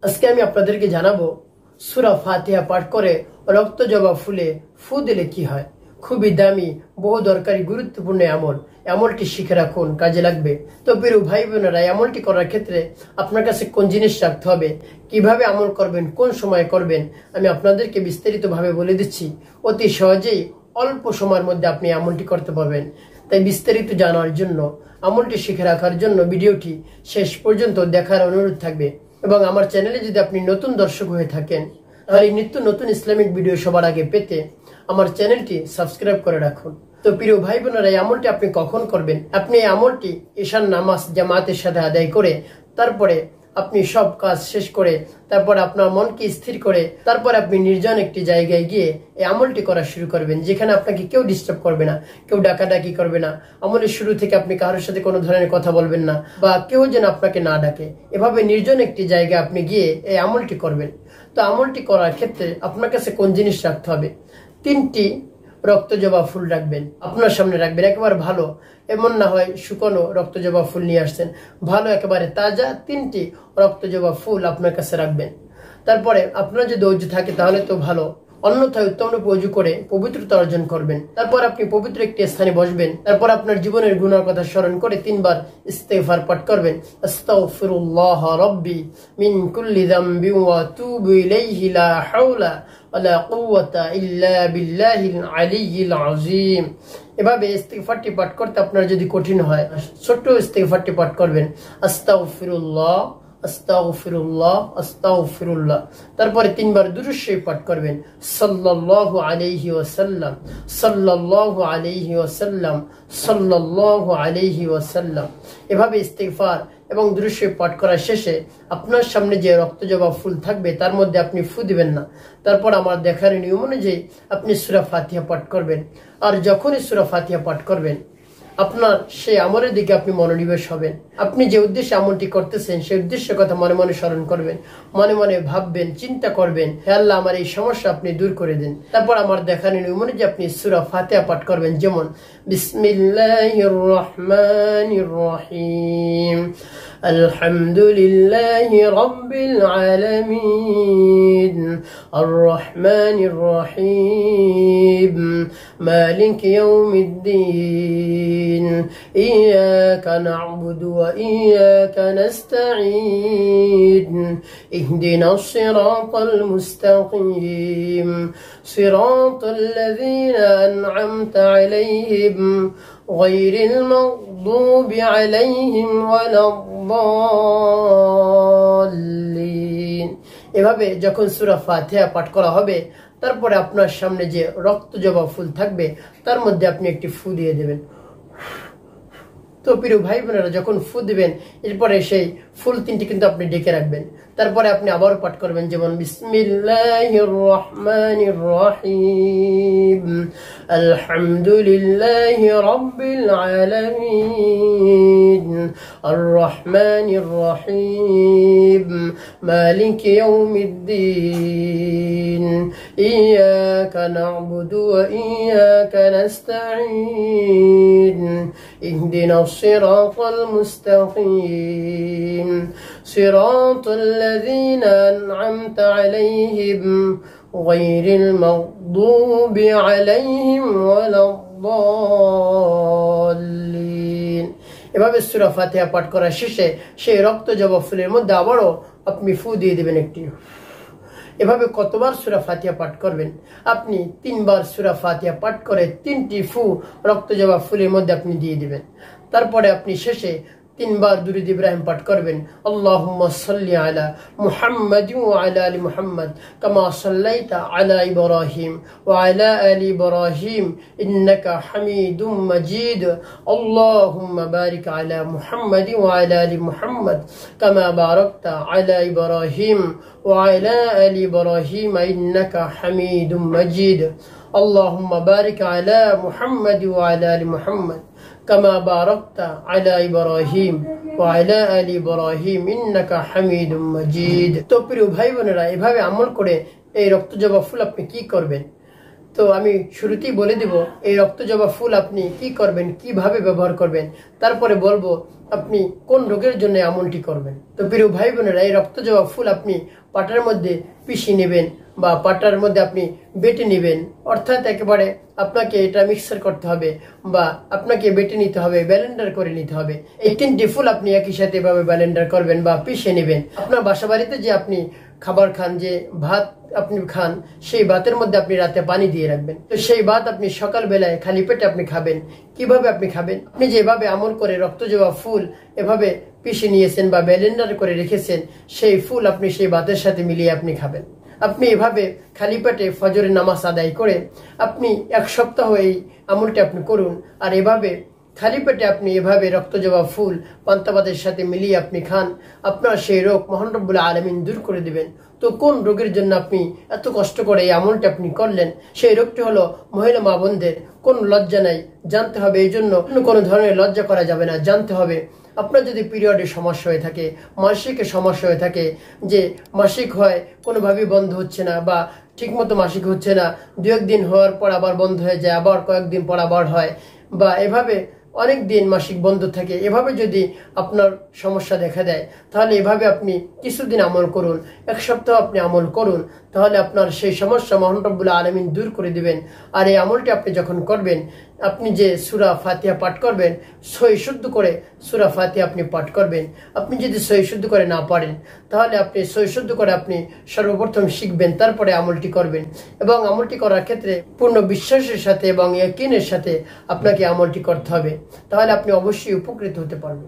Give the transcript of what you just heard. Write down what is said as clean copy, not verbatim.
আজকে আমি আপনাদেরকে জানাবো সূরা ফাতিহা পাঠ করে রক্ত জবা ফুলে ফু দিলে কি হয়। খুবই দামি, বহু দরকারি, গুরুত্বপূর্ণ আমলটি শিখে রাখুন, কাজে লাগবে। তো প্রিয় ভাই বোনেরা, আমলটি করার ক্ষেত্রে আপনার কাছে কোন জিনিস রাখতে হবে, কিভাবে আমল করবেন, কোন সময় করবেন, আমি আপনাদেরকে বিস্তারিতভাবে বলে দিচ্ছি। অতি সহজেই অল্প সময়ের মধ্যে আপনি আমলটি করতে পারবেন। তাই বিস্তারিত জানার জন্য, আমলটি শিখে রাখার জন্য ভিডিওটি শেষ পর্যন্ত দেখার অনুরোধ থাকবে। এবং আমার চ্যানেলে যদি আপনি নতুন দর্শক হয়ে থাকেন, তাহলে নিত্য নতুন ইসলামিক ভিডিও সবার আগে পেতে আমার চ্যানেলটি সাবস্ক্রাইব করে রাখুন। তো প্রিয় ভাই বোনেরা, এই আমলটি আপনি কখন করবেন? আপনি এই আমলটি ঈশান নামাজ জামাতের সাথে আদায় করে, তারপরে আপনি সব কাজ শেষ করে, তারপর আপনার মনকে স্থির করে, তারপর আপনি নির্জন একটি জায়গায় গিয়ে এই আমলটি করা শুরু করবেন, যেখানে আপনাকে কেউ ডিস্টার্ব করবে না, কেউ ডাকাডাকি করবে না। আমলের শুরু থেকে আপনি কারোর সাথে কোনো ধরনের কথা বলবেন না, বা কেউ যেন আপনাকে না ডাকে। এভাবে নির্জন একটি জায়গায় আপনি গিয়ে এই আমলটি করবেন। তো আমলটি করার ক্ষেত্রে আপনার কাছে কোন জিনিস রাখতে হবে? 3টি রক্ত জবা ফুল রাখবেন, আপনার সামনে রাখবেন। একেবারে ভালো, এমন না হয় শুকনো রক্ত জবা ফুল নিয়ে আসছেন, ভালো একেবারে তাজা 3টি রক্ত জবা ফুল আপনার কাছে রাখবেন। তারপরে আপনার যদি অজু থাকে তাহলে তো ভালো, অন্যথায় উত্তম রূপে অজু করে পবিত্রতা অর্জন করবেন। তারপর আপনি পবিত্র একটি স্থানে বসবেন। তারপর আপনার জীবনের গুনার কথা স্মরণ করে 3বার ইস্তেগফার পাঠ করবেন। আস্তাগফিরুল্লাহ রাব্বি মিন কুল্লি যামবি ওয়া আতুবু ইলাইহি লা হাওলা ওয়ালা কুওয়াতা ইল্লা বিল্লাহিল আলিয়্যিল আযীম। এভাবে ইস্তেগফারটি পাঠ করতে আপনার যদি কঠিন হয়, ছোট্ট ইস্তেগফারটি পাঠ করবেন, আস্তাগফিরুল্লাহ আস্তাগফিরুল্লাহ আস্তাগফিরুল্লাহ। তারপরে 3বার দুরূদ শরীফ পাঠ করবেন, সাল্লাল্লাহু আলাইহি ওয়াসাল্লাম সাল্লাল্লাহু আলাইহি ওয়াসাল্লাম সাল্লাল্লাহু আলাইহি ওয়াসাল্লাম। এভাবে ইস্তেগফার এবং দুরূদ শরীফ পাঠ করার শেষে আপনার সামনে যে রক্ত জবা ফুল থাকবে তার মধ্যে আপনি ফু দিবেন না। তারপর আমার দেখার নিয়ম অনুযায়ী আপনি সূরা ফাতিহা পাঠ করবেন। আর যখনই সূরা ফাতিহা পাঠ করবেন, আপনার সেই আমলের দিকে আপনি মনোনিবেশ হবেন। আপনি যে উদ্দেশ্যে আমলটি করতেছেন সেই উদ্দেশ্যের কথা মনে মনে স্মরণ করবেন, মনে মনে ভাববেন, চিন্তা করবেন, হে আল্লাহ, আমার এই সমস্যা আপনি দূর করে দেন। তারপর আমার দেখানো নিয়ম অনুযায়ী আপনি সূরা ফাতিহা পাঠ করবেন, যেমন বিসমিল্লাহির রহমানির রহিম আলহামদুলিল্লাহি রাব্বিল আলামিন আর রহমানির রহিম মালিকি ইয়াউমিদ্দিন إياك نعبد وإياك نستعين اهدنا الصراط المستقيم صراط الذين أنعمت عليهم غير المغضوب عليهم ولا الضالين। এভাবে যখন সূরা ফাতিহা পাঠ করা হবে, তারপরে আপনার সামনে যে রক্ত জবা ফুল থাকবে তার মধ্যে আপনি একটি ফু দিয়ে দেবেন। তো প্রিয় ভাই বোনেরা, যখন ফু দিবেন, এরপরে সেই ফুল 3টি কিন্তু আপনি ডেকে রাখবেন। তারপরে আপনি আবারও পাঠ করবেন, যেমন বিসমিল্লাহির রহমানির রহিম আলহামদুলিল্লাহি রাব্বিল আলামিন আর রহমানির রহিম মালিকি ইয়াউমিদ্দিন ইয়াকা না'বুদু ওয়া ইয়াকা নাস্তাঈন ইহদিনা الصراط المستقيم صراط الذين أنعمت عليهم غير المغضوب عليهم ولا الضالين। এভাবে সূরা ফাতিহা পাঠ করার শেষে সেই রক্ত জবা ফুলের মধ্যে আবারও আপনি ফু দিয়ে দিবেন একটি। এভাবে কতবার সূরা ফাতিহা পাঠ করবেন? আপনি 3বার সূরা ফাতিহা পাঠ করে 3টি ফু রক্ত জবা ফুলের মধ্যে আপনি দিয়ে দিবেন। তারপরে আপনি শেষে 3বার দুরূদ ইব্রাহিম পাঠ করবেন, আল্লাহুম্মা সাল্লি আলা মুহাম্মাদিন ওয়া আলা আলি মুহাম্মাদ কামা সাল্লাইতা আলা ইব্রাহিম ওয়া আলা আলি ইব্রাহিম ইন্নাকা হামিদুম মাজিদ আল্লাহুম্মা বারিক আলা মুহাম্মাদিন ওয়া আলা আলি মুহাম্মাদ কামা বারাকতা আলা ইব্রাহিম ওয়া আলা আলি ইব্রাহিম ইন্নাকা হামিদুম মাজিদ আল্লাহুম্মা বারিক আলা মুহাম্মাদ ওয়া আলা আলি মুহাম্মাদ কামা বারাকতা আলা ইব্রাহিম ওয়া আলা আলি ইব্রাহিম ইন্নাকা হামিদুম মাজিদ। তো প্রিয় ভাই বোনেরা, এভাবে আমল করে এই রক্ত জবা ফুল আপনি কি করবেন? তো আমি শুরুতেই বলে দিব এই রক্ত জবা ফুল আপনি কি করবেন, কিভাবে ব্যবহার করবেন, তারপরে বলবো আপনি কোন রোগের জন্য আমলটি করবেন। তো প্রিয় ভাই বোনেরা, এই রক্ত জবা ফুল আপনি পাটার মধ্যে পিষিয়ে নেবেন বা পাটার মধ্যে আপনি বেটে নেবেন, অর্থাৎ একেবারে আপনাকে এটা মিক্সার করতে হবে বা আপনাকে বেটে নিতে হবে, ব্লেন্ডার করে নিতে হবে। এই 3টি ফুল আপনি একই সাথে এভাবে ব্লেন্ডার করবেন বা পিষে নেবেন। আপনার বাসা বাড়িতে যে আপনি খাবার খান, যে ভাত আপনি খান, সেই ভাতের মধ্যে আপনি রাতে পানি দিয়ে রাখবেন। তো সেই ভাত আপনি সকাল বেলায় খালি পেটে আপনি খাবেন। কিভাবে আপনি খাবেন? আপনি যেভাবে আমল করে রক্ত জবা ফুল এভাবে পিষে নিয়েছেন বা ব্লেন্ডার করে রেখেছেন, সেই ফুল আপনি সেই ভাতের সাথে মিলিয়ে আপনি খাবেন। আপনি এভাবে খালি পেটে ফজরের নামাজ আদায় করে আপনি 1 সপ্তাহ এই আমলটি আপনি করুন। আর এভাবে খালি পেটে আপনি এভাবে রক্ত জবা ফুল পান্তা ভাতের সাথে মিলিয়ে আপনি খান, আপনার সেই রোগ মহান রব্বুল আলামিন দূর করে দিবেন। তো কোন রোগের জন্য আপনি এত কষ্ট করে এই আমলটি আপনি করলেন? সেই রোগটি হলো মহিলা মা বোনদের কোন লজ্জা নাই, জানতে হবে। এই জন্য কোনো ধরনের লজ্জা করা যাবে না, জানতে হবে। আপনার যদি পিরিয়ডের সমস্যা হয়ে থাকে, মাসিকের সমস্যা হয়ে থাকে, যে মাসিক হয় কোনোভাবেই বন্ধ হচ্ছে না বা ঠিকমতো মাসিক হচ্ছে না, 2-1 দিন হওয়ার পর আবার বন্ধ হয়ে যায়, আবার কয়েকদিন পর আবার হয়, বা এভাবে অনেক দিন মাসিক বন্ধ থাকে, এভাবে যদি আপনার সমস্যা দেখা দেয়, তাহলে এভাবে আপনি কিছুদিন আমল করুন, 1 সপ্তাহ আপনি আমল করুন, তাহলে আপনার সেই সমস্যা মহান রব্বুল আলামিন দূর করে দিবেন। আর এই আমলটি আপনি যখন করবেন, আপনি যে সূরা ফাতিহা পাঠ করবেন, সহি শুদ্ধ করে সূরা ফাতিহা আপনি পাঠ করবেন। আপনি যদি সহি শুদ্ধ করে না পারেন, তাহলে আপনি সহি শুদ্ধ করে আপনি সর্বপ্রথম শিখবেন, তারপরে আমলটি করবেন। এবং আমলটি করার ক্ষেত্রে পূর্ণ বিশ্বাসের সাথে এবং ইয়াকিনের সাথে আপনাকে আমলটি করতে হবে, তাহলে আপনি অবশ্যই উপকৃত হতে পারবেন।